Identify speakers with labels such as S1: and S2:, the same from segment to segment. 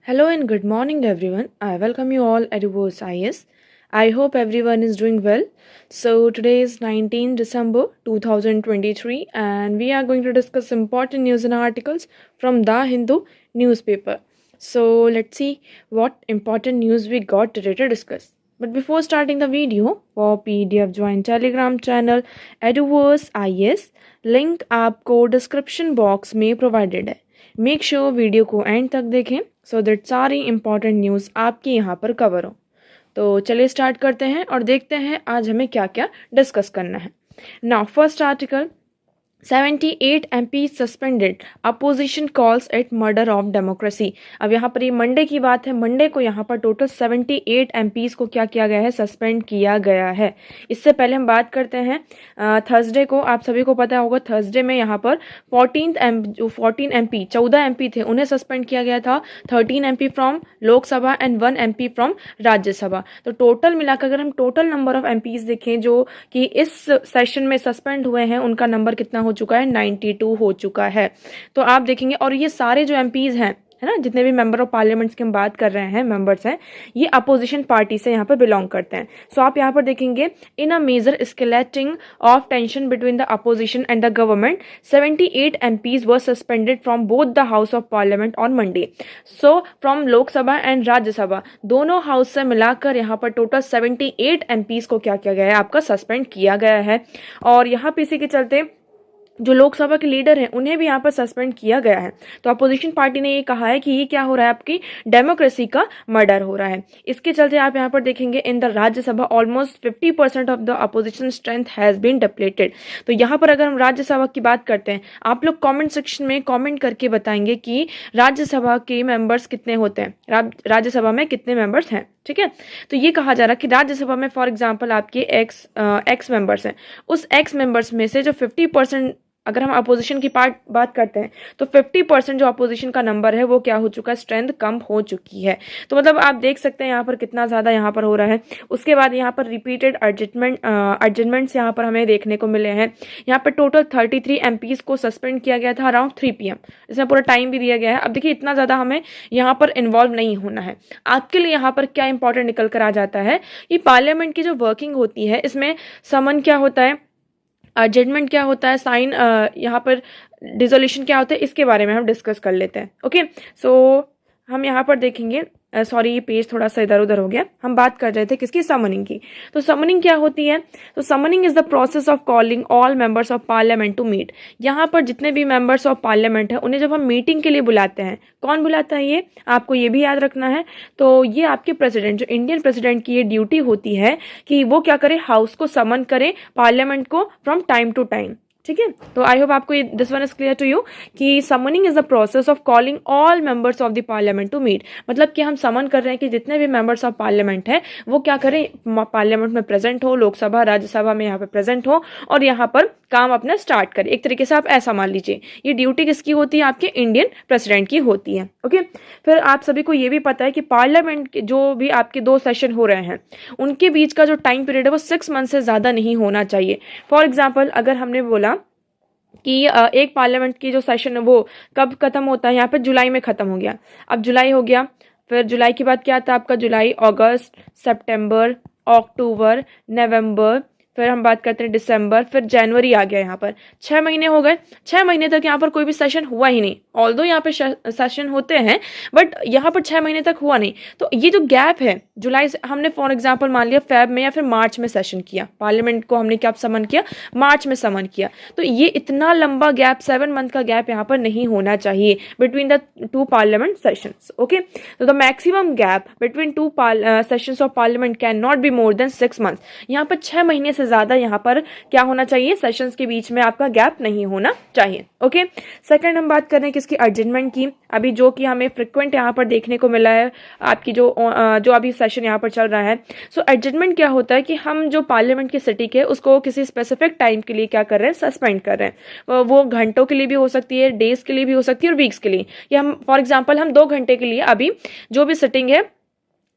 S1: Hello and good morning, everyone. I welcome you all at UVOS IS. I hope everyone is doing well. So, today is 19 December 2023, and we are going to discuss important news and articles from the Hindu newspaper. So, let's see what important news we got today to discuss. But before starting the video, for PDF join Telegram channel Eduverse IS. Link आपको description box में provided है. Make sure video को and तक देखें so that सारी important news आपके यहाँ पर कवर हो. तो चलिए स्टार्ट करते हैं और देखते हैं आज हमें क्या क्या डिस्कस करना है. Now first article 78 MPs suspended, opposition calls at murder of democracy. अब यहाँ पर ये मंडे की बात है. मंडे को यहाँ पर टोटल 78 MPs को क्या किया गया है, सस्पेंड किया गया है. इससे पहले हम बात करते हैं थर्सडे को. आप सभी को पता होगा थर्सडे में यहाँ पर 14 MP 14 MP थे, उन्हें सस्पेंड किया गया था. 13 MP from Lok Sabha and 1 MP from Rajya Sabha. तो टोटल मिलाकर अगर हम टोटल नंबर ऑफ MPs देखें जो कि इस सेशन में सस्पेंड हुए हैं, उनका नंबर कितना हो चुका है, 92 हो चुका है. तो आप देखेंगे और ये सारे जो MPs हैं, है ना, जितने भी मेंबर ऑफ पार्लियामेंट्स की हम बात कर रहे हैं, मेंबर्स हैं, ये अपोजिशन पार्टी से यहाँ पर बिलोंग करते हैं. सो आप यहाँ पर देखेंगे in a major escalating of tension between the opposition and the government 78 MPs were suspended from both the house of parliament on Monday. So from Lok Sabha and Rajya Sabha दोनों हाउस से मिलाकर यहाँ पर टोटल 78 MPs को क्या किया गया है, आपका सस्पेंड किया गया है. और यहाँ पे इसी के चलते जो लोकसभा के लीडर हैं उन्हें भी यहाँ पर सस्पेंड किया गया है. तो अपोजिशन पार्टी ने ये कहा है कि ये क्या हो रहा है, आपकी डेमोक्रेसी का मर्डर हो रहा है. इसके चलते आप यहाँ पर देखेंगे in the Rajya Sabha almost 50% of the opposition strength has been depleted. तो यहाँ पर अगर हम राज्यसभा की बात करते हैं, आप लोग कॉमेंट सेक्शन में कॉमेंट करके बताएंगे कि राज्यसभा के मेंबर्स कितने होते हैं, राज्यसभा में कितने मेंबर्स हैं. ठीक है, तो ये कहा जा रहा है कि राज्यसभा में फॉर एग्जांपल आपके एक्स मेंबर्स हैं, उस एक्स मेंबर्स में से जो 50%, अगर हम अपोजिशन की बात करते हैं तो 50% जो अपोजिशन का नंबर है वो क्या हो चुका है, स्ट्रेंथ कम हो चुकी है. तो मतलब आप देख सकते हैं यहाँ पर कितना ज़्यादा यहाँ पर हो रहा है. उसके बाद यहाँ पर रिपीटेड एडजस्टमेंट्स यहाँ पर हमें देखने को मिले हैं. यहाँ पर टोटल 33 MPs को सस्पेंड किया गया था अराउंड 3 PM. इसमें पूरा टाइम भी दिया गया है. अब देखिए इतना ज़्यादा हमें यहाँ पर इन्वॉल्व नहीं होना है. आपके लिए यहाँ पर क्या इंपॉर्टेंट निकल कर आ जाता है, ये पार्लियामेंट की जो वर्किंग होती है इसमें समन क्या होता है, जजमेंट क्या होता है, साइन यहाँ पर डिसोल्यूशन क्या होता है, इसके बारे में हम डिस्कस कर लेते हैं. ओके, सो हम यहाँ पर देखेंगे, सॉरी ये पेज थोड़ा सा इधर उधर हो गया. हम बात कर रहे थे किसकी, समनिंग की. तो समनिंग क्या होती है, तो summoning is the process of calling all members of parliament to meet. यहाँ पर जितने भी मेंबर्स ऑफ पार्लियामेंट है उन्हें जब हम मीटिंग के लिए बुलाते हैं, कौन बुलाता है, ये आपको ये भी याद रखना है. तो ये आपके प्रेसिडेंट, जो इंडियन प्रेसिडेंट की ये ड्यूटी होती है कि वो क्या करे, हाउस को समन करे, पार्लियामेंट को फ्रॉम टाइम टू टाइम. ठीक है, तो आई होप आपको this one is clear to you कि summoning is the process of calling all members of the parliament to meet. मतलब कि हम समन कर रहे हैं कि जितने भी मेंबर्स ऑफ पार्लियामेंट हैं वो क्या करें, पार्लियामेंट में प्रेजेंट हो, लोकसभा राज्यसभा में यहाँ पे प्रेजेंट हो और यहाँ पर काम अपना स्टार्ट करें. एक तरीके से आप ऐसा मान लीजिए ये ड्यूटी किसकी होती है, आपके इंडियन प्रेसिडेंट की होती है. ओके, फिर आप सभी को ये भी पता है कि पार्लियामेंट के जो भी आपके 2 सेशन हो रहे हैं उनके बीच का जो टाइम पीरियड है वो 6 मंथ से ज़्यादा नहीं होना चाहिए. फॉर एग्जाम्पल अगर हमने बोला कि एक पार्लियामेंट की जो सेशन है वो कब खत्म होता है, यहाँ पे जुलाई में खत्म हो गया. अब जुलाई हो गया, फिर जुलाई के बाद क्या आता है आपका, जुलाई, अगस्त, सितंबर, अक्टूबर, नवंबर, फिर हम बात करते हैं दिसंबर, फिर जनवरी आ गया. यहाँ पर 6 महीने हो गए. 6 महीने तक यहाँ पर कोई भी सेशन हुआ ही नहीं. ऑल्दो यहाँ पे सेशन होते हैं बट यहाँ पर 6 महीने तक हुआ नहीं. तो ये जो गैप है, जुलाई से हमने फॉर एग्जांपल मान लिया फेब में या फिर मार्च में सेशन किया, पार्लियामेंट को हमने क्या समन किया, मार्च में समन किया. तो ये इतना लंबा गैप, 7 मंथ का गैप यहाँ पर नहीं होना चाहिए between the 2 parliament sessions. Okay, तो the maximum gap between 2 sessions of parliament can not be more than 6 month. यहाँ पर 6 महीने से ज्यादा यहाँ पर क्या होना चाहिए, सेशंस के बीच में आपका गैप नहीं होना चाहिए. ओके, सेकंड हम बात कर रहे हैं किसकी, एडजमेंट की. अभी जो कि हमें फ्रिक्वेंट यहाँ पर देखने को मिला है, आपकी जो अभी सेशन यहाँ पर चल रहा है. सो एडजमेंट क्या होता है कि हम जो पार्लियामेंट की सिटिंग है उसको किसी स्पेसिफिक टाइम के लिए क्या कर रहे हैं, सस्पेंड कर रहे हैं. वो घंटों के लिए भी हो सकती है, डेज के लिए भी हो सकती है और वीक्स के लिए. या हम फॉर एग्जाम्पल हम 2 घंटे के लिए अभी जो भी सिटिंग है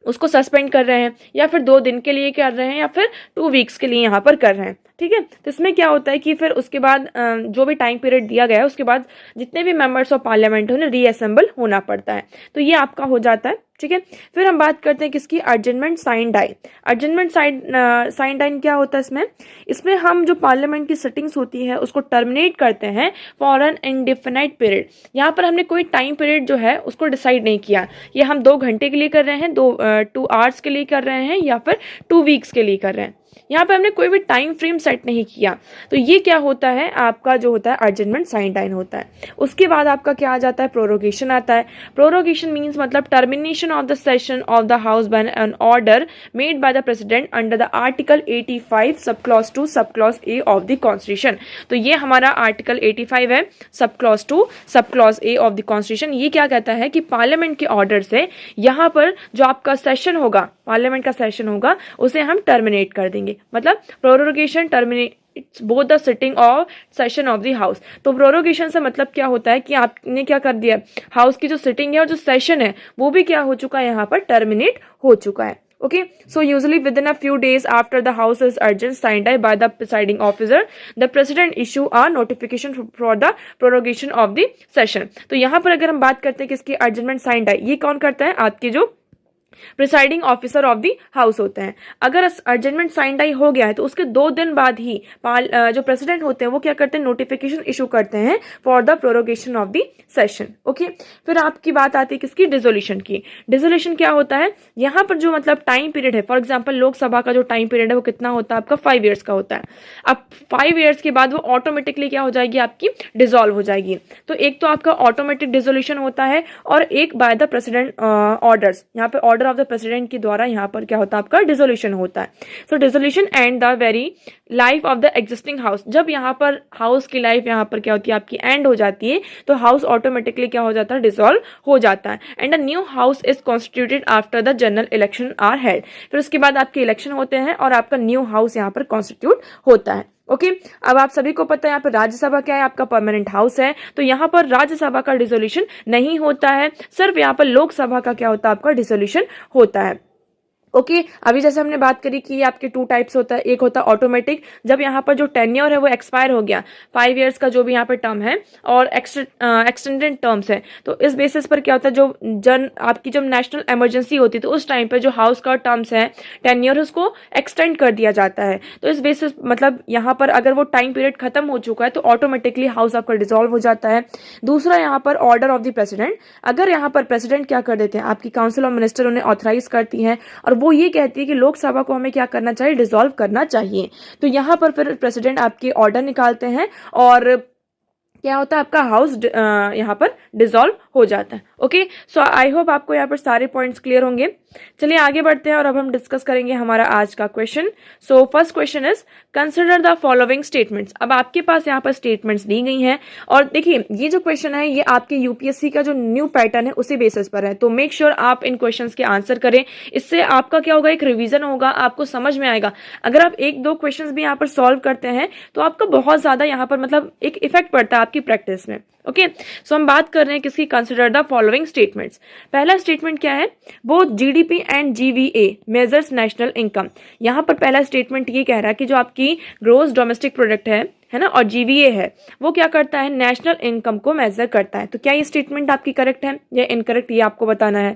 S1: उसको सस्पेंड कर रहे हैं, या फिर 2 दिन के लिए कर रहे हैं, या फिर 2 वीक्स के लिए यहाँ पर कर रहे हैं. ठीक है। तो इसमें क्या होता है कि फिर उसके बाद जो भी टाइम पीरियड दिया गया है उसके बाद जितने भी मेंबर्स ऑफ पार्लियामेंट उन्हें रीअसेंबल होना पड़ता है। तो ये आपका हो जाता है, ठीक है। फिर हम बात करते हैं किसकी, अर्जेंटमेंट साइन डाई। अर्जेंटमेंट साइन डाई क्या होता है इसमें, इसमें हम जो पार्लियामेंट की सिटिंग्स होती है उसको टर्मिनेट करते हैं फॉर एन इंडिफिनाइट पीरियड। यहाँ पर हमने कोई टाइम पीरियड जो है उसको डिसाइड नहीं किया, ये हम 2 घंटे के लिए कर रहे हैं, 2 आवर्स के लिए कर रहे हैं, या फिर 2 वीक्स के लिए कर रहे हैं। यहाँ पे हमने कोई भी टाइम फ्रेम सेट नहीं किया। तो ये क्या होता है, आपका जो होता है अर्जेंटमेंट साइन डाई होता है। उसके बाद आपका क्या आ जाता है, प्रोरोगेशन आता है। प्रोरोगेशन मीन्स मतलब termination of the session of the house by an order made by the president under the article 85 sub clause 2 sub clause A of the constitution. तो ये हमारा आर्टिकल 85 है, सब clause 2 sub clause A of the constitution. ये क्या कहता है कि पार्लियामेंट के ऑर्डर से यहाँ पर जो आपका सेशन होगा, पार्लियामेंट का सेशन होगा, उसे हम टर्मिनेट कर देंगे। मतलब prorogation terminates both the sitting of session of the house. तो प्रोरोगेशन से मतलब क्या होता है कि आपने क्या कर दिया, हाउस की जो सिटिंग है और जो सेशन है वो भी क्या हो चुका है, यहाँ पर टर्मिनेट हो चुका है। Okay, so usually within a few days after the house is urgent signed by the presiding officer, the president issue a notification for the prorogation of the session। तो यहाँ पर अगर हम बात करते हैं किसकी, अर्जेंटमेंट साइंड है, ये कौन करता है, आपके जो presiding officer of the house होते हैं। अगर अर्जेंटमेंट साइन डाई हो गया है तो उसके 2 दिन बाद ही जो प्रेसिडेंट होते हैं वो क्या करते हैं, नोटिफिकेशन इशू करते हैं for the prorogation of the session. Okay, फिर आपकी बात आती है किसकी, डिसोल्यूशन की। डिसोल्यूशन क्या होता है, यहाँ पर जो मतलब टाइम पीरियड है, फॉर एग्जाम्पल लोकसभा का जो टाइम पीरियड है वो कितना होता है आपका, 5 ईयर्स का होता है। अब 5 ईयर्स के बाद वो ऑटोमेटिकली क्या हो जाएगी, आपकी डिसॉल्व हो जाएगी। तो एक तो आपका ऑटोमेटिक डिसोल्यूशन होता है और एक बाय द प्रेसिडेंट ऑर्डर्स, यहाँ पे ऑर्डर ऑफ द प्रेसिडेंट के द्वारा यहाँ पर क्या होता है, आपका डिसोल्यूशन होता है। So dissolution and the very life of the existing house. जब यहाँ पर हाउस की लाइफ यहाँ पर क्या होती है, आपकी एंड हो जाती है, तो हाउस ऑटोमेटिकली क्या हो जाता है, डिसॉल्व हो जाता है। And a new house is constituted after the general election are held. फिर उसके बाद आपके इलेक्शन होते हैं और आपका न्यू हाउस यहाँ पर कॉन्स्टिट्यूट होता है। ओके, अब आप सभी को पता है यहाँ पर राज्यसभा क्या है, आपका परमानेंट हाउस है। तो यहाँ पर राज्यसभा का डिसोल्यूशन नहीं होता है, सिर्फ यहाँ पर लोकसभा का क्या होता है, आपका डिसोल्यूशन होता है। ओके, अभी जैसे हमने बात करी कि आपके 2 टाइप्स होता है, एक होता है ऑटोमेटिक, जब यहाँ पर जो टेन्योर है वो एक्सपायर हो गया, 5 ईयर्स का जो भी यहाँ पे टर्म है, और एक्सटेंडेड टर्म्स है। तो इस बेसिस पर क्या होता है, जो आपकी जब नेशनल इमरजेंसी होती है तो उस टाइम पे जो हाउस का टर्म्स है, टेन्योर, उसको एक्सटेंड कर दिया जाता है। तो इस बेसिस मतलब यहाँ पर अगर वो टाइम पीरियड खत्म हो चुका है तो ऑटोमेटिकली हाउस आपका डिसॉल्व हो जाता है। दूसरा यहाँ पर ऑर्डर ऑफ द प्रेसिडेंट, अगर यहाँ पर प्रेसिडेंट क्या कर देते हैं, आपकी काउंसिल ऑफ मिनिस्टर उन्हें ऑथराइज करती है और वो ये कहती है कि लोकसभा को हमें क्या करना चाहिए, डिसॉल्व करना चाहिए। तो यहां पर फिर प्रेसिडेंट आपके ऑर्डर निकालते हैं और क्या होता है, आपका हाउस यहाँ पर डिसॉल्व हो जाता है। ओके, सो आई होप आपको यहाँ पर सारे पॉइंट्स क्लियर होंगे। चलिए आगे बढ़ते हैं और अब हम डिस्कस करेंगे हमारा आज का question. So first question is consider the following statements. अब आपके पास यहाँ पर स्टेटमेंट्स दी गई हैं और देखिए ये जो क्वेश्चन है ये आपके यूपीएससी का जो न्यू पैटर्न है उसी बेसिस पर है। तो मेक श्योर आप इन क्वेश्चंस के आंसर करें, इससे आपका क्या होगा, एक रिवीजन होगा, आपको समझ में आएगा। अगर आप 1-2 क्वेश्चंस भी यहाँ पर सॉल्व करते हैं तो आपका बहुत ज्यादा यहाँ पर मतलब एक इफेक्ट पड़ता है आपकी प्रैक्टिस में। ओके, सो हम बात कर रहे हैं किसकी, कंसिडर द फॉलोइंग स्टेटमेंट्स। पहला स्टेटमेंट क्या है, both GDP and GVA measures national income. यहाँ पर पहला स्टेटमेंट ये कह रहा है कि जो आपकी ग्रोस डोमेस्टिक प्रोडक्ट है ना, और जीवीए है, वो क्या करता है, नेशनल इनकम को मेजर करता है। तो क्या ये स्टेटमेंट आपकी करेक्ट है या इनकरेक्ट, ये आपको बताना है।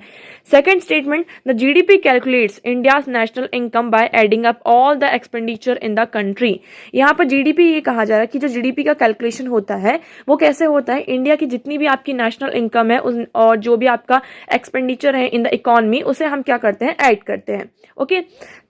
S1: Second statement, the GDP calculates India's national income by adding up all the expenditure in the country. यहाँ पर जीडीपी ये कहा जा रहा है कि जो जीडीपी का कैलकुलेशन होता है वो कैसे होता है, इंडिया की जितनी भी आपकी नेशनल इनकम है और जो भी आपका एक्सपेंडिचर है इन द इकोनॉमी, उसे हम क्या करते हैं, ऐड करते हैं। Okay,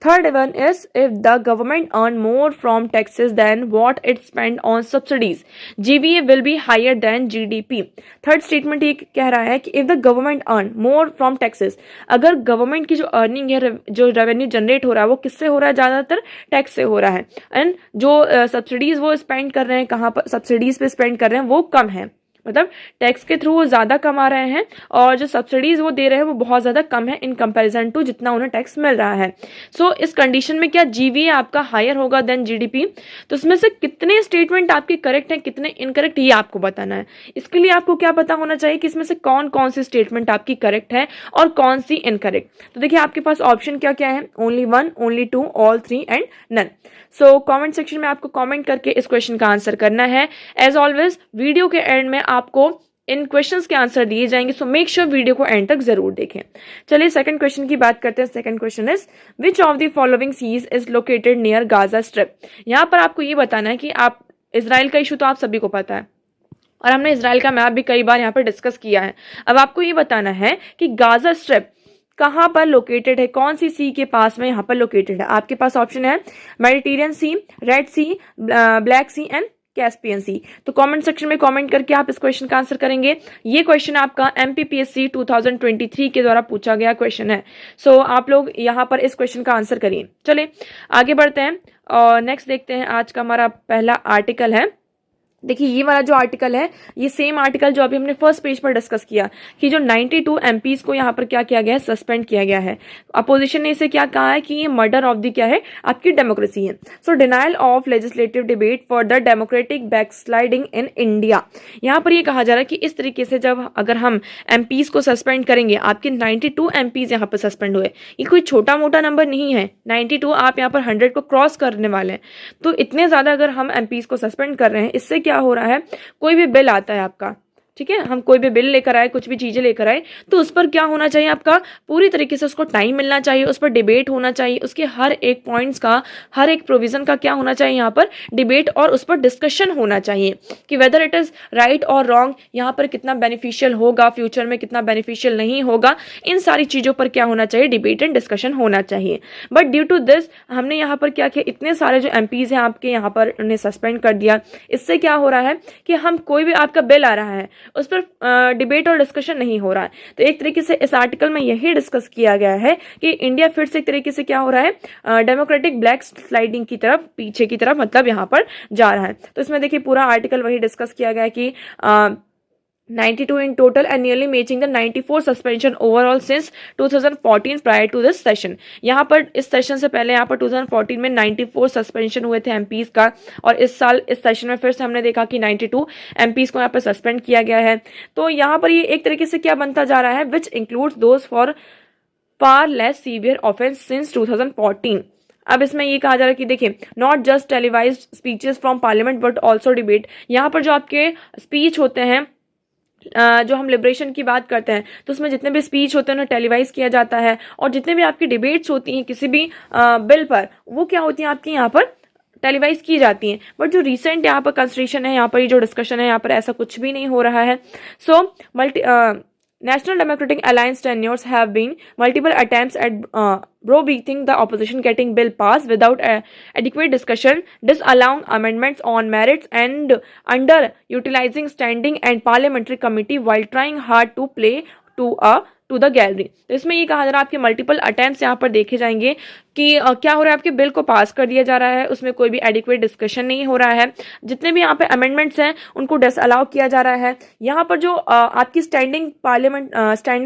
S1: third one is if the government earn more from taxes than what it spend on subsidies, GVA will be higher than GDP. Third statement ये कह रहा है कि if the government earn more from taxes, अगर government की जो earning है, जो रेवेन्यू जनरेट हो रहा है, वो किससे हो रहा है, ज्यादातर टैक्स से हो रहा है, एंड जो सब्सिडीज वो स्पेंड कर रहे हैं, कहाँ पर सब्सिडीज पे स्पेंड कर रहे हैं वो कम है। मतलब टैक्स के थ्रू वो ज़्यादा कमा रहे हैं और जो सब्सिडीज़ वो दे रहे हैं वो बहुत ज़्यादा कम है इन कंपैरिजन टू जितना उन्हें टैक्स मिल रहा है। सो इस कंडीशन में क्या जीवीए आपका हायर होगा देन जीडीपी? तो इसमें से कितने स्टेटमेंट आपके करेक्ट हैं, कितने इनकरेक्ट, ये आपको बताना है। इसके लिए आपको क्या पता होना चाहिए कि इसमें से कौन कौन सी स्टेटमेंट आपकी करेक्ट है और कौन सी इनकरेक्ट। तो देखिए आपके पास ऑप्शन क्या क्या है, only one, only two, all three and none. So comment section में आपको कमेंट करके इस क्वेश्चन का आंसर करना है। एज ऑलवेज वीडियो के एंड में आपको इन क्वेश्चंस के आंसर दिए जाएंगे, सो मेक श्योर वीडियो को एंड तक जरूर देखें। चलिए सेकंड क्वेश्चन की बात करते हैं। Second question is which of the following seas is located near Gaza strip. यहाँ पर आपको ये बताना है कि आप इसराइल का इशू तो आप सभी को पता है और हमने इसराइल का मैप भी कई बार यहाँ पर डिस्कस किया है। अब आपको ये बताना है कि गाजा स्ट्रिप कहाँ पर लोकेटेड है, कौन सी सी के पास में यहाँ पर लोकेटेड है। आपके पास ऑप्शन है Mediterranean sea, red sea, black sea and Caspian sea. तो कमेंट सेक्शन में कमेंट करके आप इस क्वेश्चन का आंसर करेंगे। ये क्वेश्चन आपका एमपीपीएससी 2023 के द्वारा पूछा गया क्वेश्चन है। सो आप लोग यहाँ पर इस क्वेश्चन का आंसर करिए। चलिए आगे बढ़ते हैं और नेक्स्ट देखते हैं। आज का हमारा पहला आर्टिकल है। देखिए ये वाला जो आर्टिकल है ये सेम आर्टिकल जो अभी हमने फर्स्ट पेज पर डिस्कस किया कि जो 92 एमपीज को यहाँ पर क्या किया गया है, सस्पेंड किया गया है। अपोजिशन ने इसे क्या कहा है कि ये मर्डर ऑफ द क्या है, आपकी डेमोक्रेसी है। So denial of legislative debate for the democratic backsliding in India. यहाँ पर ये कहा जा रहा है कि इस तरीके से जब अगर हम एमपीज को सस्पेंड करेंगे, आपके 92 एमपीज यहाँ पर सस्पेंड हुए, ये कोई छोटा मोटा नंबर नहीं है। 92 आप यहाँ पर 100 को क्रॉस करने वाले हैं। तो इतने ज्यादा अगर हम एमपीज को सस्पेंड कर रहे हैं, इससे क्या हो रहा है, कोई भी बिल आता है आपका, ठीक है, हम कोई भी बिल लेकर आए, कुछ भी चीजें लेकर आए, तो उस पर क्या होना चाहिए, आपका पूरी तरीके से उसको टाइम मिलना चाहिए, उस पर डिबेट होना चाहिए, उसके हर एक पॉइंट्स का, हर एक प्रोविजन का क्या होना चाहिए, यहाँ पर डिबेट और उस पर डिस्कशन होना चाहिए कि वेदर इट इज राइट और रॉन्ग, यहाँ पर कितना बेनिफिशियल होगा, फ्यूचर में कितना बेनिफिशियल नहीं होगा, इन सारी चीजों पर क्या होना चाहिए, डिबेट एंड डिस्कशन होना चाहिए। बट ड्यू टू दिस हमने यहाँ पर क्या किया, इतने सारे जो एमपीज हैं आपके यहाँ पर उन्हें सस्पेंड कर दिया। इससे क्या हो रहा है कि हम कोई भी आपका बिल आ रहा है उस पर डिबेट और डिस्कशन नहीं हो रहा है। तो एक तरीके से इस आर्टिकल में यही डिस्कस किया गया है कि इंडिया फिर से एक तरीके से क्या हो रहा है, डेमोक्रेटिक ब्लैक स्लाइडिंग की तरफ, पीछे की तरफ मतलब यहाँ पर जा रहा है। तो इसमें देखिए पूरा आर्टिकल वही डिस्कस किया गया है कि 92 in total and nearly matching the 94 suspension overall since 2014 prior to this session। यहाँ पर इस सेशन से पहले यहाँ पर 2014 में 94 सस्पेंशन हुए थे एमपीज का और इस साल इस सेशन में फिर से हमने देखा कि 92 एमपीज को यहाँ पर सस्पेंड किया गया है। तो यहाँ पर ये एक तरीके से क्या बनता जा रहा है, which includes those for far less severe offence since 2014। अब इसमें ये कहा जा रहा है कि देखिए not just televised speeches from parliament but also debate. यहाँ पर जो आपके स्पीच होते हैं, जो हम लिबरेशन की बात करते हैं तो उसमें जितने भी स्पीच होते हैं उन्हें टेलीवाइज किया जाता है और जितने भी आपकी डिबेट्स होती हैं किसी भी बिल पर, वो क्या होती हैं आपकी यहाँ पर टेलीवाइज की जाती हैं। बट जो रिसेंट यहाँ पर कंस्ट्रक्शन है, यहाँ पर ये जो डिस्कशन है, यहाँ पर ऐसा कुछ भी नहीं हो रहा है। सो National Democratic Alliance tenures have been multiple attempts at browbeating the opposition getting bill passed without adequate discussion, disallowing amendments on merits and underutilizing standing and parliamentary committee while trying hard to play to the gallery। तो इसमें ये कहा जा रहा है आपके multiple attempts यहाँ पर देखे जाएंगे कि क्या हो रहा है, आपके बिल को पास कर दिया जा रहा है, उसमें कोई भी एडिक्वेट डिस्कशन नहीं हो रहा है, जितने भी यहाँ पे अमेंडमेंट्स हैं उनको डिसअलाउ किया जा रहा है। यहाँ पर जो आपकी स्टैंडिंग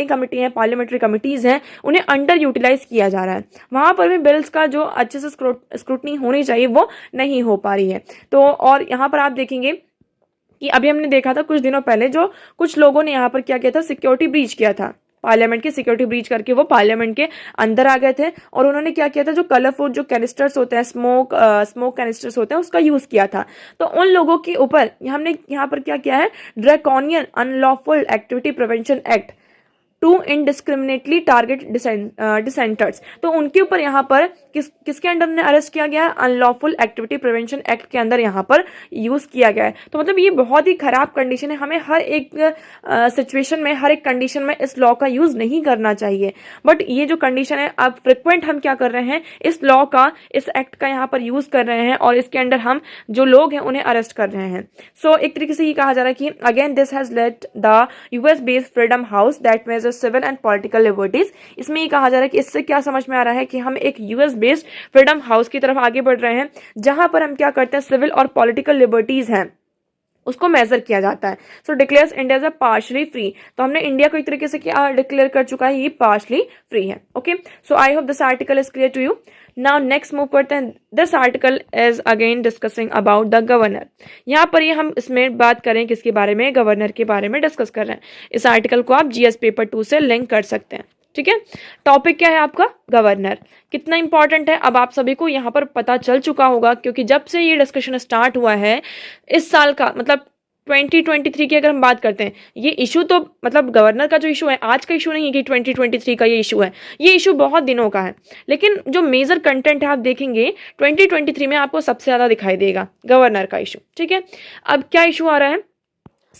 S1: कमेटी है, पार्लियामेंट्री कमिटीज हैं, उन्हें अंडर यूटिलाइज किया जा रहा है। वहां पर भी बिल्स का जो अच्छे से स्क्रूटनी होनी चाहिए वो नहीं हो पा रही है। तो और यहाँ पर आप देखेंगे कि अभी हमने देखा था कुछ दिनों पहले जो कुछ लोगों ने यहाँ पर क्या किया था, सिक्योरिटी ब्रीच किया था, पार्लियामेंट की सिक्योरिटी ब्रीच करके वो पार्लियामेंट के अंदर आ गए थे और उन्होंने क्या किया था, जो कलरफुल जो कैनिस्टर्स होते हैं, स्मोक कैनिस्टर्स होते हैं, उसका यूज किया था। तो उन लोगों के ऊपर हमने यहाँ पर क्या किया है, draconian unlawful activity prevention act to indiscriminately target dissenters. तो उनके ऊपर यहाँ पर किसके अंडर ने अरेस्ट किया गया है, अनलॉफुल एक्टिविटी प्रिवेंशन एक्ट के अंदर यहाँ पर यूज किया गया है। तो मतलब ये बहुत ही खराब कंडीशन है, हमें हर एक सिचुएशन में, हर एक कंडीशन में इस लॉ का यूज नहीं करना चाहिए। बट ये जो कंडीशन है, अब फ्रिक्वेंट हम क्या कर रहे हैं, इस लॉ का, इस एक्ट का यहाँ पर यूज कर रहे हैं और इसके अंडर हम जो लोग हैं उन्हें अरेस्ट कर रहे हैं। सो एक तरीके से ये कहा जा रहा है कि again this has let the US based freedom house that measures civil and political liberties. इसमें ये कहा जा रहा है कि इससे क्या समझ में आ रहा है कि हम एक यूएस बेस्ड फ्रीडम हाउस की तरफ आगे बढ़ रहे हैं, जहां पर हम क्या करते हैं, सिविल और पॉलिटिकल लिबर्टीज हैं उसको मेजर किया जाता है। So declares India as a partially free, तो हमने इंडिया को एक तरीके से क्या डिक्लेयर कर चुका है, ये पार्शली फ्री है। Okay, so I hope this article is clear to you. Now next move करते हैं। This article is again discussing about the governor. यहाँ पर ये हम इसमें बात करें किसके बारे में, गवर्नर के बारे में डिस्कस कर रहे हैं। इस आर्टिकल को आप जीएस पेपर 2 से लिंक कर सकते हैं। ठीक है, टॉपिक क्या है आपका, गवर्नर। कितना इंपॉर्टेंट है अब आप सभी को यहाँ पर पता चल चुका होगा, क्योंकि जब से ये डिस्कशन स्टार्ट हुआ है इस साल का, मतलब 2023 की अगर हम बात करते हैं, ये इशू तो मतलब गवर्नर का जो इशू है आज का इशू नहीं है कि 2023 का ये इशू है, ये इशू बहुत दिनों का है। लेकिन जो मेजर कंटेंट है आप देखेंगे 2023 में आपको सबसे ज्यादा दिखाई देगा गवर्नर का इशू। ठीक है, अब क्या इशू आ रहा है,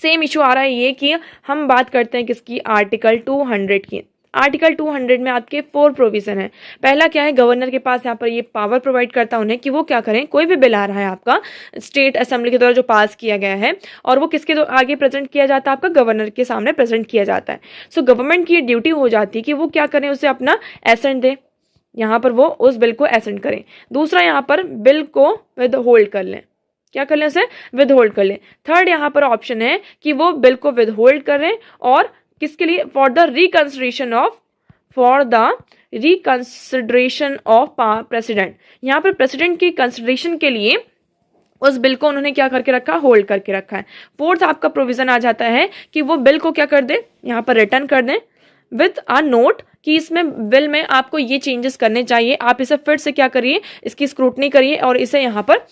S1: सेम इशू आ रहा है ये कि हम बात करते हैं किसकी, आर्टिकल 200 की। आर्टिकल 200 में आपके 4 प्रोविजन है। पहला क्या है, गवर्नर के पास यहाँ पर ये पावर प्रोवाइड करता है उन्हें कि वो क्या करें, कोई भी बिल आ रहा है आपका स्टेट असेंबली के द्वारा जो पास किया गया है और वो किसके आगे प्रेजेंट किया जाता है, आपका गवर्नर के सामने प्रेजेंट किया जाता है। सो गवर्नमेंट की ये ड्यूटी हो जाती है कि वो क्या करें, उसे अपना एसेंट दे, यहाँ पर वो उस बिल को एसेंट करें। दूसरा, यहाँ पर बिल को विद होल्ड कर लें, क्या कर लें, उसे विद होल्ड कर लें। थर्ड यहाँ पर ऑप्शन है कि वो बिल को विद होल्ड करें और किसके लिए, for the reconsideration of president. यहाँ पर प्रेसिडेंट की कंसिडरेशन के लिए उस बिल को उन्होंने क्या करके रखा, होल्ड करके रखा है। फोर्थ आपका प्रोविजन आ जाता है कि वो बिल को क्या कर दे, यहाँ पर रिटर्न कर दें विथ अ नोट कि इसमें बिल में आपको ये चेंजेस करने चाहिए, आप इसे फिर से क्या करिए, इसकी स्क्रूटनी करिए और इसे यहाँ पर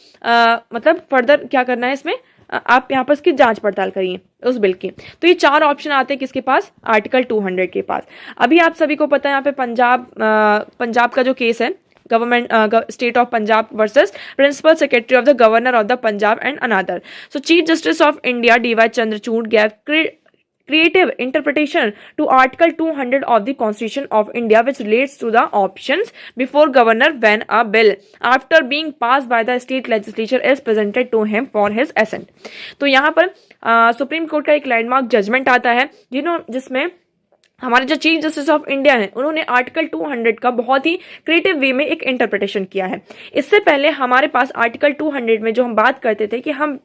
S1: मतलब फर्दर क्या करना है, इसमें आप यहाँ पर इसकी जांच पड़ताल करिए उस बिल की। तो ये 4 ऑप्शन आते हैं किसके पास, आर्टिकल 200 के पास। अभी आप सभी को पता है यहाँ पे पंजाब का जो केस है, government state of Punjab versus principal secretary of the governor of the Punjab and another. So chief justice of India DY Chandrachud gave creative interpretation to Article 200 of the Constitution of India, which relates to the options before governor when a bill after being passed by the state legislature is presented to him for his assent। तो यहाँ पर supreme court का एक landmark judgement आता है जिसमें हमारे जो चीफ जस्टिस ऑफ इंडिया हैं उन्होंने आर्टिकल 200 का बहुत ही क्रिएटिव वे में एक इंटरप्रिटेशन किया है। इससे पहले हमारे पास आर्टिकल 200 में जो हम बात करते थे कि हम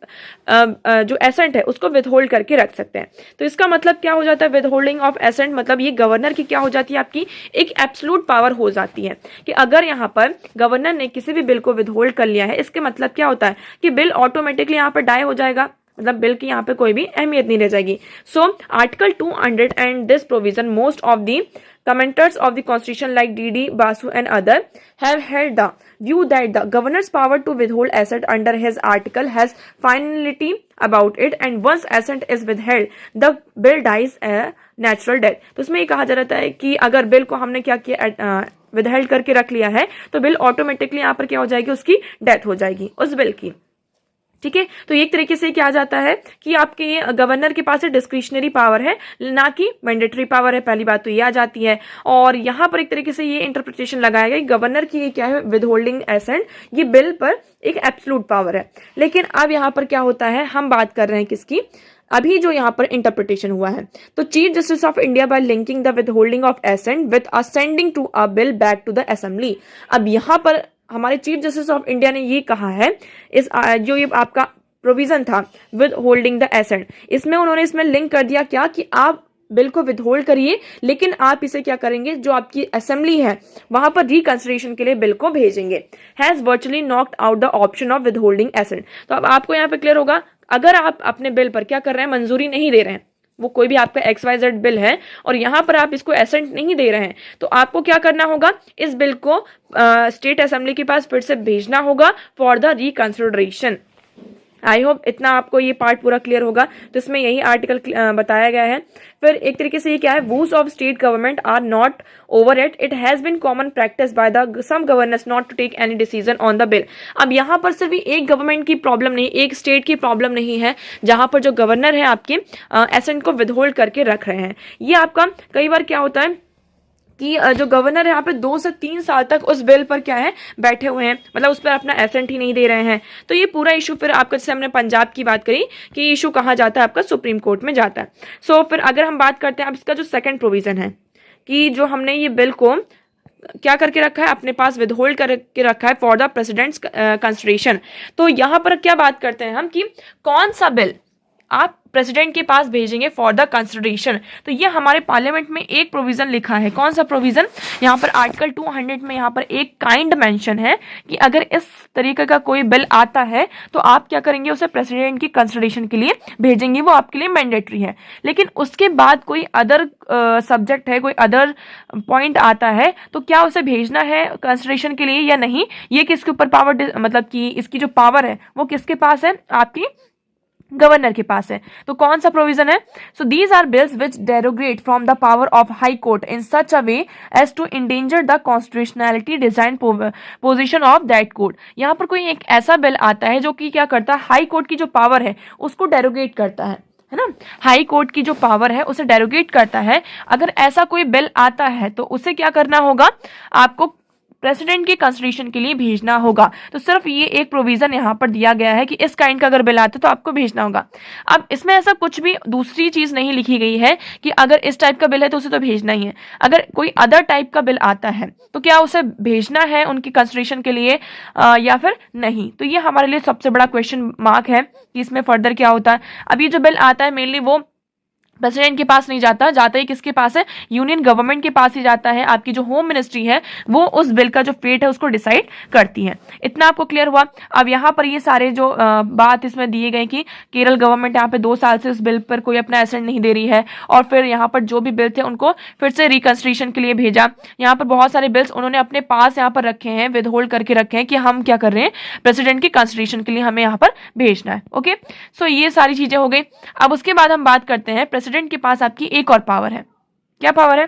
S1: जो एसेंट है उसको विदहोल्ड करके रख सकते हैं। तो इसका मतलब क्या हो जाता है, विदहोल्डिंग ऑफ एसेंट मतलब ये गवर्नर की क्या हो जाती है, आपकी एक एब्सोल्यूट पावर हो जाती है कि अगर यहाँ पर गवर्नर ने किसी भी बिल को विदहोल्ड कर लिया है, इसके मतलब क्या होता है कि बिल ऑटोमेटिकली यहाँ पर डाई हो जाएगा, मतलब बिल की यहाँ पे कोई भी अहमियत नहीं रह जाएगी। So article 200 and this provision most of the commenters of the constitution like DD Basu and other have held the view that the governor's power to withhold asset under his article has finality about it and once assent is withheld the bill dies a natural death। तो इसमें ये कहा जा रहा है कि अगर bill को हमने क्या किया, विदहेल्ड करके रख लिया है तो बिल ऑटोमेटिकली यहाँ पर क्या हो जाएगी, उसकी डेथ हो जाएगी उस बिल की। ठीक है, तो एक तरीके से क्या जाता है कि आपके गवर्नर के पास डिस्क्रिशनरी पावर है ना कि मैंडेटरी पावर है, पहली बात तो ये आ जाती है। और यहाँ पर एक तरीके से ये इंटरप्रिटेशन लगाया गया गवर्नर की ये क्या है, विदहोल्डिंग एसेंट, ये बिल पर एक एब्सोल्यूट पावर है। लेकिन अब यहाँ पर क्या होता है, हम बात कर रहे हैं किसकी, अभी जो यहाँ पर इंटरप्रिटेशन हुआ है, तो chief justice of India by linking the withholding of assent with ascending to a bill back to the assembly. अब यहाँ पर हमारे चीफ जस्टिस ऑफ इंडिया ने ये कहा है, इस जो ये आपका प्रोविजन था विद होल्डिंग द एसेंट, इसमें उन्होंने इसमें लिंक कर दिया क्या कि आप बिल को विदहोल्ड करिए लेकिन आप इसे क्या करेंगे, जो आपकी असेंबली है वहां पर रिकंसिडरेशन के लिए बिल को भेजेंगे। Has virtually knocked out the option of withholding assent. तो अब आपको यहाँ पे क्लियर होगा, अगर आप अपने बिल पर क्या कर रहे हैं, मंजूरी नहीं दे रहे हैं, वो कोई भी आपका XYZ बिल है और यहाँ पर आप इसको एसेंट नहीं दे रहे हैं, तो आपको क्या करना होगा, इस बिल को स्टेट असेंबली के पास फिर से भेजना होगा for the reconsideration. I hope इतना आपको ये पार्ट पूरा क्लियर होगा। तो इसमें यही आर्टिकल बताया गया है। फिर एक तरीके से ये क्या है, woes of state government are not over it has been common practice by the some governors not to take any decision on the bill. अब यहाँ पर सिर्फ एक गवर्नमेंट की प्रॉब्लम नहीं, एक स्टेट की प्रॉब्लम नहीं है, जहां पर जो गवर्नर है आपके एसेंट को विदहोल्ड करके रख रहे हैं। ये आपका कई बार क्या होता है कि जो गवर्नर है यहाँ पे 2 से 3 साल तक उस बिल पर क्या है, बैठे हुए हैं, मतलब उस पर अपना एसेंट ही नहीं दे रहे हैं। तो ये पूरा इशू फिर आपका, जैसे हमने पंजाब की बात करी कि इशू कहाँ जाता है, आपका सुप्रीम कोर्ट में जाता है। सो फिर अगर हम बात करते हैं अब इसका जो सेकंड प्रोविजन है कि जो हमने ये बिल को क्या करके रखा है, अपने पास विदहोल्ड करके रखा है फॉर द प्रेसिडेंट्स कंसिडरेशन। तो यहाँ पर क्या बात करते हैं हम कि कौन सा बिल आप प्रेसिडेंट के पास भेजेंगे फॉर द कंसिडरेशन। तो ये हमारे पार्लियामेंट में एक प्रोविजन लिखा है। कौन सा प्रोविजन? यहाँ पर आर्टिकल 200 में यहाँ पर एक काइंड मेंशन है कि अगर इस तरीके का कोई बिल आता है तो आप क्या करेंगे, उसे प्रेसिडेंट की कंसिडरेशन के लिए भेजेंगे, वो आपके लिए मैंडेटरी है। लेकिन उसके बाद कोई अदर सब्जेक्ट है, कोई अदर पॉइंट आता है तो क्या उसे भेजना है कंसिडरेशन के लिए या नहीं, ये किसके ऊपर पावर, मतलब कि इसकी जो पावर है वो किसके पास है? आपकी गवर्नर के पास है। तो कौन सा प्रोविजन है? So these are bills which derogate from the power of high court in such a way as to endanger the constitutionality design position of that court. यहाँ पर कोई एक ऐसा बिल आता है जो कि क्या करता है, हाई कोर्ट की जो पावर है उसको डेरोगेट करता है ना, हाई कोर्ट की जो पावर है उसे डेरोगेट करता है। अगर ऐसा कोई बिल आता है तो उसे क्या करना होगा, आपको प्रेसिडेंट की कंसिडरेशन के लिए भेजना होगा। तो सिर्फ ये एक प्रोविजन यहाँ पर दिया गया है कि इस काइंड का अगर बिल आता है तो आपको भेजना होगा। अब इसमें ऐसा कुछ भी दूसरी चीज नहीं लिखी गई है कि अगर इस टाइप का बिल है तो उसे तो भेजना ही है। अगर कोई अदर टाइप का बिल आता है तो क्या उसे भेजना है उनकी कंसिडरेशन के लिए या फिर नहीं? तो ये हमारे लिए सबसे बड़ा क्वेश्चन मार्क है कि इसमें फर्दर क्या होता है। अब ये जो बिल आता है मेनली वो प्रेसिडेंट के पास नहीं जाता, जाता ही किसके पास है? यूनियन गवर्नमेंट के पास ही जाता है। आपकी जो होम मिनिस्ट्री है वो उस बिल का जो फेट है उसको डिसाइड करती है। इतना आपको क्लियर हुआ? अब यहाँ पर ये सारे जो बात इसमें दिए गए कि केरल गवर्नमेंट यहाँ पे 2 साल से उस बिल पर कोई अपना एसेंट नहीं दे रही है और फिर यहाँ पर जो भी बिल थे उनको फिर से रिकंसिडरेशन के लिए भेजा। यहाँ पर बहुत सारे बिल्स उन्होंने अपने पास यहाँ पर रखे हैं, विद होल्ड करके रखे हैं कि हम क्या कर रहे हैं, प्रेसिडेंट की कंसिडरेशन के लिए हमें यहाँ पर भेजना है। ओके, सो ये सारी चीजें हो गई। अब उसके बाद हम बात करते हैं प्रेसिडेंट के पास आपकी एक और पावर है। क्या पावर है?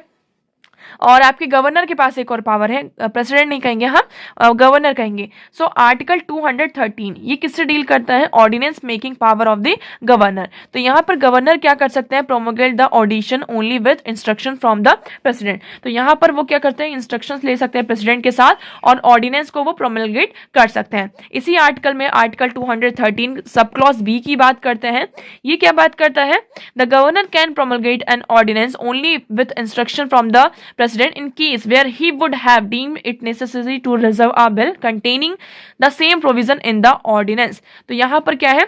S1: और आपके गवर्नर के पास एक और पावर है, प्रेसिडेंट नहीं कहेंगे, हम गवर्नर कहेंगे। सो आर्टिकल 213 ये किससे डील करता है? Ordinance making power of the governor. तो यहाँ पर गवर्नर क्या कर सकते हैं? प्रोमोगेट द ऑडिशन only with instruction from the president. तो यहाँ पर वो क्या करते हैं? इंस्ट्रक्शंस ले सकते हैं प्रेसिडेंट के साथ और ऑर्डिनेंस को वो प्रोमोगेट कर सकते हैं। इसी आर्टिकल में आर्टिकल 213 सब क्लॉज बी की बात करते हैं। ये क्या बात करता है? The governor can promulgate an ordinance only with instruction from the President in case where he would have deemed it necessary to reserve a bill containing the same provision in the ordinance। तो यहाँ पर क्या है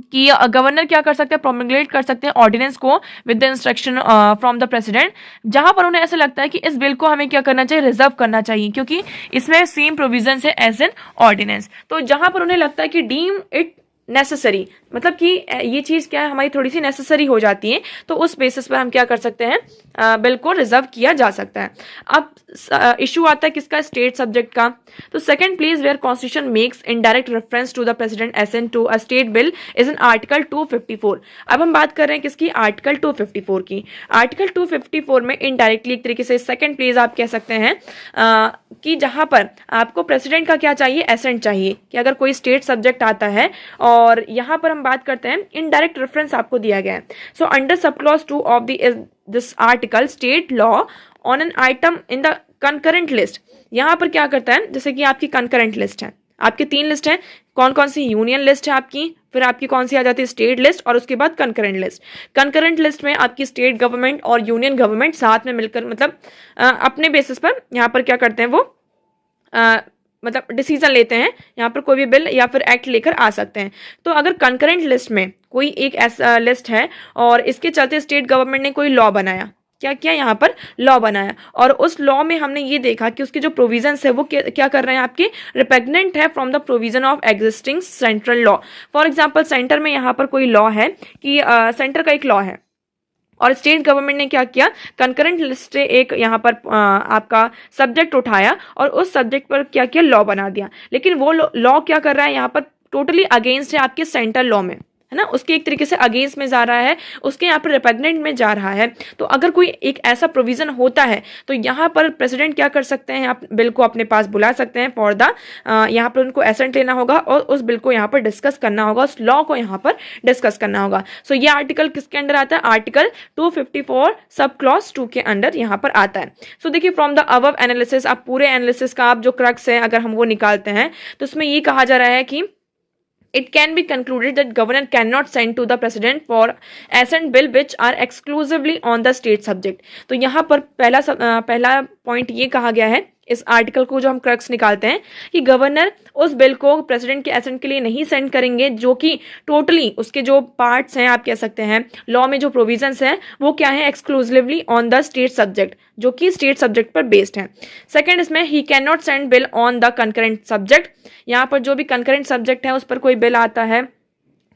S1: कि governor क्या कर सकते हैं? प्रोमोगेट कर सकते हैं ऑर्डिनेंस को with the instruction from the president, जहां पर उन्हें ऐसा लगता है कि इस बिल को हमें क्या करना चाहिए? रिजर्व करना चाहिए, क्योंकि इसमें सेम प्रोविजन है एज एन ऑर्डिनेंस। तो जहां पर उन्हें लगता है कि डीम इट नेसेसरी, मतलब कि ये चीज क्या है, हमारी थोड़ी सी नेसेसरी हो जाती है, तो उस बेसिस पर हम क्या कर सकते हैं? बिल को रिजर्व किया जा सकता है। अब इशू आता है किसका? स्टेट सब्जेक्ट का। तो second place where constitution makes indirect reference to the president assent to a state bill is in article 254। अब हम बात कर रहे हैं किसकी? आर्टिकल 254 की। आर्टिकल 254 में इनडायरेक्टली एक तरीके से सेकंड प्लेस आप कह सकते हैं कि जहां पर आपको प्रेसिडेंट का क्या चाहिए? एसेंट चाहिए कि अगर कोई स्टेट सब्जेक्ट आता है, और यहां पर हम बात करते हैं इनडायरेक्ट रेफरेंस आपको दिया गया है। So under sub clause 2 of this article state law on an item in the concurrent list. यहां पर क्या करता है? जैसे कि आपकी कंकरेंट लिस्ट है, आपकी 3 लिस्ट है। कौन कौन सी? यूनियन लिस्ट है आपकी, फिर आपकी कौन सी आ जाती है? स्टेट लिस्ट, और उसके बाद कंकरेंट लिस्ट। कंकरेंट लिस्ट में आपकी स्टेट गवर्नमेंट और यूनियन गवर्नमेंट साथ में मिलकर, मतलब अपने बेसिस पर यहाँ पर क्या करते हैं वो मतलब डिसीजन लेते हैं, यहाँ पर कोई भी बिल या फिर एक्ट लेकर आ सकते हैं। तो अगर कंकरेंट लिस्ट में कोई एक ऐसा लिस्ट है और इसके चलते स्टेट गवर्नमेंट ने कोई लॉ बनाया, क्या किया? यहाँ पर लॉ बनाया, और उस लॉ में हमने ये देखा कि उसके जो प्रोविजंस है वो क्या कर रहे हैं? आपके रिपेग्नेंट है from the provision of existing central law. For example centre में यहाँ पर कोई लॉ है कि सेंटर का एक लॉ है और स्टेट गवर्नमेंट ने क्या किया? कंकरेंट लिस्ट से एक यहाँ पर आपका सब्जेक्ट उठाया और उस सब्जेक्ट पर क्या किया? लॉ बना दिया। लेकिन वो लॉ क्या कर रहा है? यहाँ पर टोटली अगेंस्ट है आपके सेंट्रल लॉ में, है ना, उसके एक तरीके से अगेंस्ट में जा रहा है, उसके यहाँ पर रिपेग्नेंट में जा रहा है। तो अगर कोई एक ऐसा प्रोविजन होता है तो यहाँ पर प्रेसिडेंट क्या कर सकते हैं? आप बिल को अपने पास बुला सकते हैं फॉर द यहाँ पर उनको एसेंट लेना होगा और उस बिल को यहाँ पर डिस्कस करना होगा, उस लॉ को यहाँ पर डिस्कस करना होगा। सो ये आर्टिकल किसके अंडर आता है? आर्टिकल 254 सब क्लॉज 2 के अंडर यहाँ पर आता है। सो देखिए, फ्रॉम द अबव एनालिसिस, आप पूरे एनालिसिस का आप जो क्रक्स है अगर हम वो निकालते हैं तो उसमें ये कहा जा रहा है कि it can be concluded that governor cannot send to the president for assent bill which are exclusively on the state subject। तो यहाँ पर पहला पॉइंट ये कहा गया है इस आर्टिकल को जो हम क्रक्स निकालते हैं कि गवर्नर उस बिल को प्रेसिडेंट के असेंट के लिए नहीं सेंड करेंगे जो कि टोटली उसके जो पार्ट्स हैं, आप कह सकते हैं लॉ में जो प्रोविजंस हैं वो क्या है, exclusively on the state subject, जो कि स्टेट सब्जेक्ट पर बेस्ड है। सेकंड, इसमें he can not send bill on the concurrent subject, यहाँ पर जो भी कंकरेंट सब्जेक्ट है उस पर कोई बिल आता है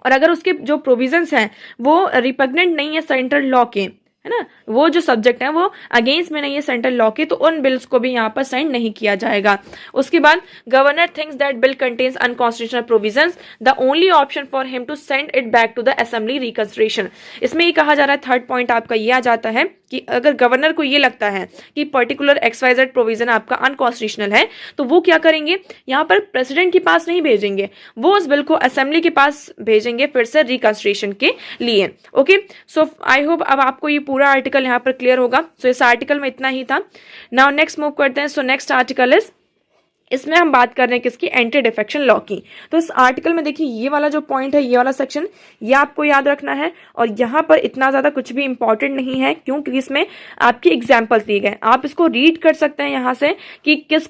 S1: और अगर उसके जो प्रोविजंस हैं वो रिपग्नेंट नहीं है सेंट्रल लॉ के, है ना, वो जो सब्जेक्ट है वो अगेंस्ट में नहीं है सेंट्रल लॉ के, तो उन बिल्स को भी यहाँ पर साइन नहीं किया जाएगा। उसके बाद governor thinks that bill contains unconstitutional provisions, the only option for him to send it back to the assembly reconsideration. इसमें ये कहा जा रहा है, थर्ड पॉइंट आपका ये आ जाता है कि अगर गवर्नर को ये लगता है कि पर्टिकुलर XYZ प्रोविजन आपका अनकॉन्स्टिट्यूशनल है तो वो क्या करेंगे, यहाँ पर प्रेसिडेंट के पास नहीं भेजेंगे, वो उस बिल को असेंबली के पास भेजेंगे फिर से रिकंसिडरेशन के लिए। ओके, सो आई होप अब आपको ये पूरा आर्टिकल यहाँ पर क्लियर होगा। सो इस आर्टिकल में इतना ही था। नाउ नेक्स्ट मूव करते हैं। सो नेक्स्ट आर्टिकल इज, इसमें हम बात कर रहे हैं किसकी, एंटी डिफेक्शन लॉ की। तो इस आर्टिकल में देखिए ये वाला जो पॉइंट है, ये वाला सेक्शन, ये आपको याद रखना है और यहाँ पर इतना ज्यादा कुछ भी इंपॉर्टेंट नहीं है क्योंकि इसमें आपके एग्जाम्पल्स दिए गए। आप इसको रीड कर सकते हैं यहाँ से कि किस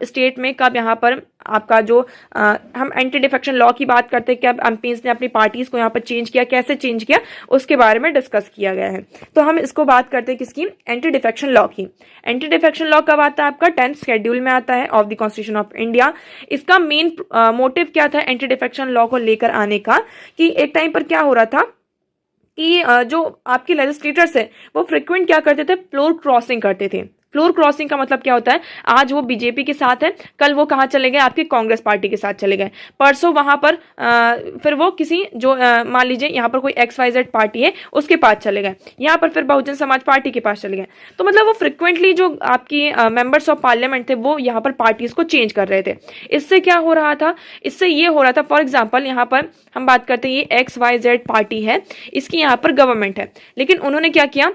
S1: स्टेट में कब यहाँ पर आपका जो हम एंटी डिफेक्शन लॉ की बात करते हैं, कब एमपीज ने अपनी पार्टीज को यहाँ पर चेंज किया, कैसे चेंज किया, उसके बारे में डिस्कस किया गया है। तो हम इसको बात करते हैं किसकी, एंटी डिफेक्शन लॉ की। एंटी डिफेक्शन लॉ कब आता है, आपका 10th शेड्यूल में आता है of the constitution of India. इसका मेन मोटिव क्या था एंटी डिफेक्शन लॉ को लेकर आने का, कि एक टाइम पर क्या हो रहा था कि जो आपके लेजिस्लेटर्स है वो फ्रिक्वेंट क्या करते थे, फ्लोर क्रॉसिंग करते थे। फ्लोर क्रॉसिंग का मतलब क्या होता है, आज वो बीजेपी के साथ है, कल वो कहाँ चले गए, आपकी कांग्रेस पार्टी के साथ चले गए, परसों वहां पर फिर वो किसी जो मान लीजिए यहाँ पर कोई XYZ पार्टी है उसके पास चले गए, यहाँ पर फिर बहुजन समाज पार्टी के पास चले गए। तो मतलब वो फ्रिक्वेंटली जो आपकी मेंबर्स ऑफ पार्लियामेंट थे वो यहाँ पर पार्टीज को चेंज कर रहे थे। इससे क्या हो रहा था, इससे ये हो रहा था, फॉर एग्जाम्पल यहाँ पर हम बात करते हैं ये XYZ पार्टी है, इसकी यहाँ पर गवर्नमेंट है, लेकिन उन्होंने क्या किया,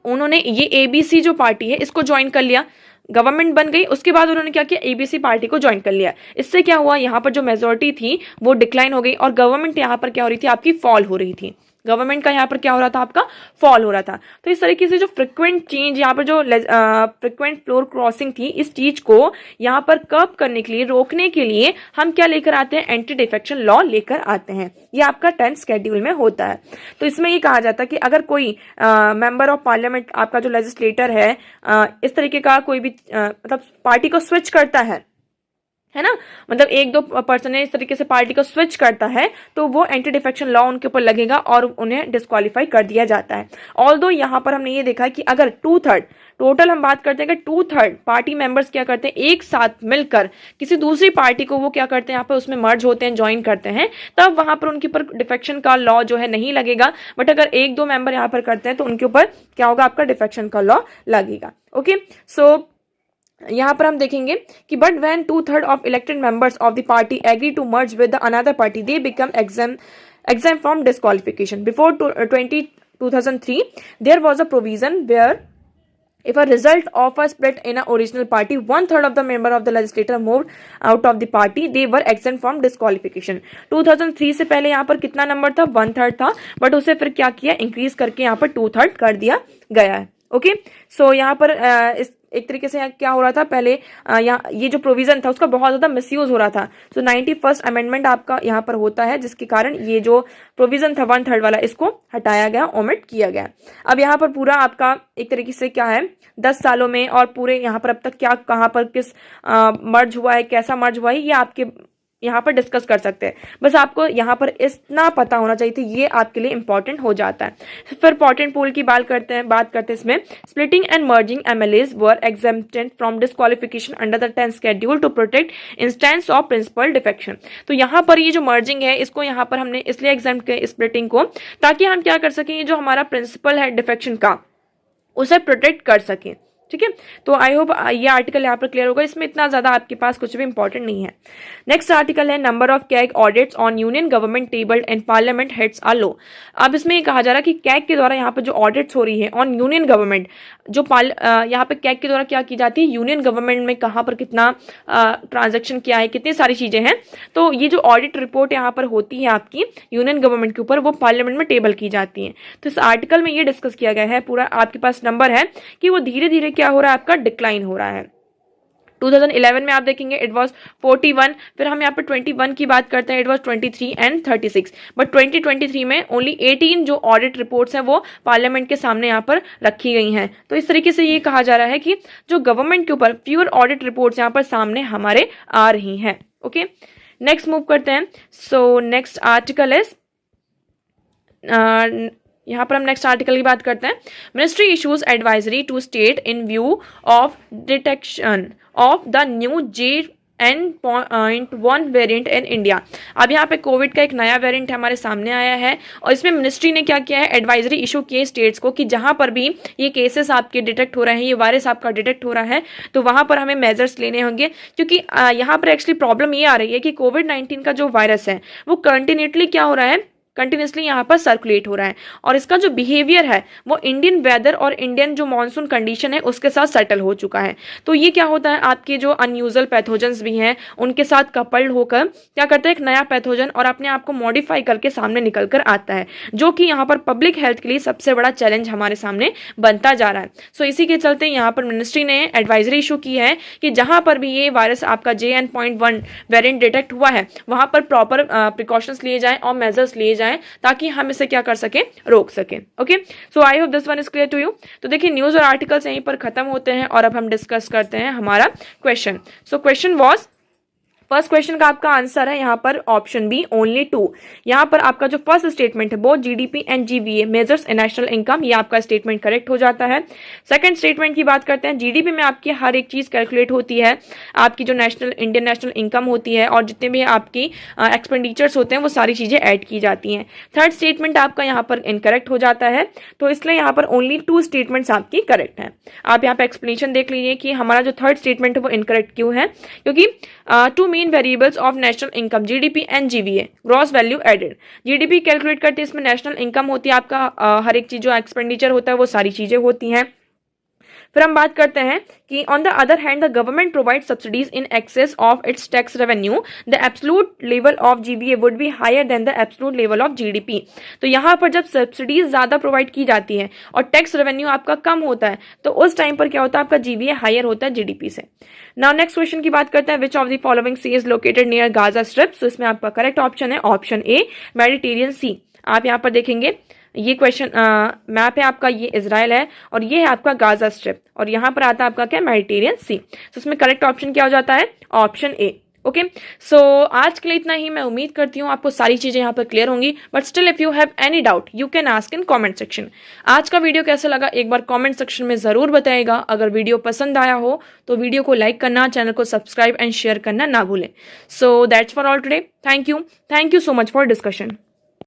S1: उन्होंने ये ABC जो पार्टी है इसको ज्वाइन कर लिया, गवर्नमेंट बन गई, उसके बाद उन्होंने क्या किया, ABC पार्टी को ज्वाइन कर लिया। इससे क्या हुआ, यहाँ पर जो मेजोरिटी थी वो डिक्लाइन हो गई और गवर्नमेंट यहाँ पर क्या हो रही थी, आपकी फॉल हो रही थी। गवर्नमेंट का यहाँ पर क्या हो रहा था, आपका फॉल हो रहा था। तो इस तरीके से जो फ्रिक्वेंट चेंज, यहाँ पर जो फ्रिक्वेंट फ्लोर क्रॉसिंग थी, इस चीज को यहाँ पर कर्ब करने के लिए, रोकने के लिए हम क्या लेकर आते हैं, एंटी डिफेक्शन लॉ लेकर आते हैं। ये आपका 10th शेड्यूल में होता है। तो इसमें ये कहा जाता है कि अगर कोई मेंबर ऑफ पार्लियामेंट, आपका जो लेजिस्लेटर है, इस तरीके का कोई भी मतलब पार्टी को स्विच करता है ना, मतलब एक दो पर्सन इस तरीके से पार्टी को स्विच करता है तो वो एंटी डिफेक्शन लॉ उनके ऊपर लगेगा और उन्हें डिस्क्वालीफाई कर दिया जाता है। ऑल्दो यहाँ पर हमने ये देखा कि अगर 2/3 टोटल हम बात करते हैं कि 2/3 पार्टी मेंबर्स क्या करते हैं, एक साथ मिलकर किसी दूसरी पार्टी को वो क्या करते हैं, यहाँ पर उसमें मर्ज होते हैं, ज्वाइन करते हैं, तब वहां पर उनके ऊपर डिफेक्शन का लॉ जो है नहीं लगेगा। बट अगर एक दो मेंबर यहाँ पर करते हैं तो उनके ऊपर क्या होगा, आपका डिफेक्शन का लॉ लगेगा। ओके, सो यहाँ पर हम देखेंगे कि but when 2/3 of elected members of the party agree to merge with another party they become exempt from disqualification. Before 2003 there was a provision where if a result of a split in a original party 1/3 of the member of the legislature moved out of the party they were exempt from disqualification। 2003 से पहले यहाँ पर कितना number था, 1/3 था, but उसे फिर क्या किया, इंक्रीज करके यहाँ पर 2/3 कर दिया गया है। ओके, सो यहाँ पर इस एक तरीके से क्या हो रहा था, पहले यहाँ ये जो प्रोविजन था उसका बहुत ज्यादा मिसयूज हो रहा था। सो 91st अमेंडमेंट आपका यहाँ पर होता है जिसके कारण ये जो प्रोविजन था 1/3 वाला, इसको हटाया गया, ओमिट किया गया। अब यहाँ पर पूरा आपका एक तरीके से क्या है, 10 सालों में और पूरे यहाँ पर अब तक क्या, कहाँ पर किस मर्ज हुआ है, कैसा मर्ज हुआ है, ये आपके यहाँ पर डिस्कस कर सकते हैं। बस आपको यहाँ पर इतना पता होना चाहिए था, ये आपके लिए इंपॉर्टेंट हो जाता है। फिर पोर्टेंट पूल की बात करते हैं इसमें, splitting and merging MLAs were exempted from disqualification under the 10th schedule to protect instance of principal defection. तो यहाँ पर ये जो मर्जिंग है इसको यहाँ पर हमने इसलिए एग्जेम्प्ट किया स्प्लिटिंग को, ताकि हम क्या कर सकें, ये जो हमारा प्रिंसिपल है डिफेक्शन का उसे प्रोटेक्ट कर सकें। ठीक है, तो आई होप ये आर्टिकल यहाँ पर क्लियर होगा, इसमें इतना ज्यादा आपके पास कुछ भी इंपॉर्टेंट नहीं है। नेक्स्ट आर्टिकल है number of CAG audits on union government tabled and parliament heads are low. अब इसमें ये कहा जा रहा है कि कैग के द्वारा यहाँ पर जो ऑडिट्स हो रही है ऑन यूनियन गवर्नमेंट, जो यहाँ पे कैग के द्वारा क्या की जाती है, यूनियन गवर्नमेंट में कहाँ पर कितना ट्रांजेक्शन किया है, कितनी सारी चीजें हैं, तो ये जो ऑडिट रिपोर्ट यहाँ पर होती है आपकी यूनियन गवर्नमेंट के ऊपर, वो पार्लियामेंट में टेबल की जाती है। तो इस आर्टिकल में ये डिस्कस किया गया है, पूरा आपके पास नंबर है कि वो धीरे धीरे क्या हो रहा है, आपका डिक्लाइन हो रहा है। 2011 में आप देखेंगे इट वाज 41, फिर हम यहाँ पर 21 की बात करते हैं, इट वाज 23 एंड 36, बट 2023 में ओनली 18 जो ऑडिट रिपोर्ट्स हैं वो पार्लियामेंट के सामने यहाँ पर रखी गई हैं। तो इस तरीके से ये कहा जा रहा है कि जो गवर्नमेंट के ऊपर फ्यूअर ऑडिट रिपोर्ट्स यहाँ पर सामने हमारे आ रही हैं। ओके, नेक्स्ट मूव करते हैं। सो नेक्स्ट आर्टिकल इज यहाँ पर हम नेक्स्ट आर्टिकल की बात करते हैं। Ministry issues advisory to state in view of detection of the new JN.1 variant in India. अब यहाँ पे कोविड का एक नया वेरिएंट हमारे सामने आया है और इसमें मिनिस्ट्री ने क्या किया है, एडवाइजरी इशू किए स्टेट्स को कि जहाँ पर भी ये केसेस आपके डिटेक्ट हो रहे हैं, ये वायरस आपका डिटेक्ट हो रहा है, तो वहाँ पर हमें मेजर्स लेने होंगे, क्योंकि यहाँ पर एक्चुअली प्रॉब्लम ये आ रही है कि कोविड-19 का जो वायरस है वो कंटिन्यूसली क्या हो रहा है, कंटिन्यूसली यहाँ पर सर्कुलेट हो रहा है और इसका जो बिहेवियर है वो इंडियन वेदर और इंडियन जो मॉनसून कंडीशन है उसके साथ सेटल हो चुका है। तो ये क्या होता है, आपके जो अनयूजुअल पैथोजेंस भी हैं उनके साथ कपल्ड होकर क्या करता है, एक नया पैथोजन और अपने आप को मॉडिफाई करके सामने निकल कर आता है, जो कि यहाँ पर पब्लिक हेल्थ के लिए सबसे बड़ा चैलेंज हमारे सामने बनता जा रहा है। सो इसी के चलते यहाँ पर मिनिस्ट्री ने एडवाइजरी इशू की है कि जहाँ पर भी ये वायरस आपका JN.1 वेरिएंट डिटेक्ट हुआ है वहाँ पर प्रॉपर प्रिकॉशंस लिए जाएं और मेजर्स लिए जाएं ताकि हम इसे क्या कर सके, रोक सके। Okay, so I hope this one is clear to you. तो देखिए न्यूज और आर्टिकल्स यहीं पर खत्म होते हैं और अब हम डिस्कस करते हैं हमारा question. So question was, first question का आपका आंसर है यहाँ पर ऑप्शन बी ओनली 2। यहाँ पर आपका जो फर्स्ट स्टेटमेंट है both GDP and GVA measures in national income, ये आपका स्टेटमेंट करेक्ट हो जाता है। सेकंड स्टेटमेंट की बात करते हैं, GDP में आपकी हर एक चीज कैलकुलेट होती है, आपकी जो इंडियन नेशनल इनकम होती है और जितने भी आपकी एक्सपेंडिचर्स होते हैं वो सारी चीजें ऐड की जाती हैं। थर्ड स्टेटमेंट आपका यहाँ पर इनकरेक्ट हो जाता है, तो इसलिए यहाँ पर ओनली 2 स्टेटमेंट्स आपकी करेक्ट हैं। आप यहाँ पर एक्सप्लेनेशन देख लीजिए कि हमारा जो थर्ड स्टेटमेंट है वो इनकरेक्ट क्यों है, क्योंकि two main variables of national income GDP and GVA gross value added. GDP calculate करते हैं, इसमें नेशनल इनकम होती है आपका, हर एक चीज जो एक्सपेंडिचर होता है वो सारी चीजें होती हैं। फिर हम बात करते हैं कि on the other hand the government provide subsidies in excess of its tax revenue, the absolute level of GVA would be higher than the absolute level of GDP। तो यहाँ पर जब सब्सिडीज ज्यादा प्रोवाइड की जाती है और टैक्स रेवेन्यू आपका कम होता है तो उस टाइम पर क्या होता है, आपका GVA हायर होता है GDP से। नाउ नेक्स्ट क्वेश्चन की बात करते हैं, which of the following sea is located near Gaza strip. तो इसमें आपका करेक्ट ऑप्शन है ऑप्शन ए मेडिटेरियन सी। आप यहाँ पर देखेंगे ये क्वेश्चन मैप है आपका, ये इजराइल है और ये है आपका गाजा स्ट्रिप और यहाँ पर आता है आपका क्या, मेडिटेरियन सी। तो इसमें करेक्ट ऑप्शन क्या हो जाता है, ऑप्शन ए। ओके, सो आज के लिए इतना ही। मैं उम्मीद करती हूँ आपको सारी चीजें यहाँ पर क्लियर होंगी, but still if you have any doubt you can ask in comment section. आज का वीडियो कैसा लगा एक बार कमेंट सेक्शन में जरूर बताइएगा। अगर वीडियो पसंद आया हो तो वीडियो को लाइक करना, चैनल को सब्सक्राइब एंड शेयर करना ना भूलें। So that's for all today. Thank you so much for discussion.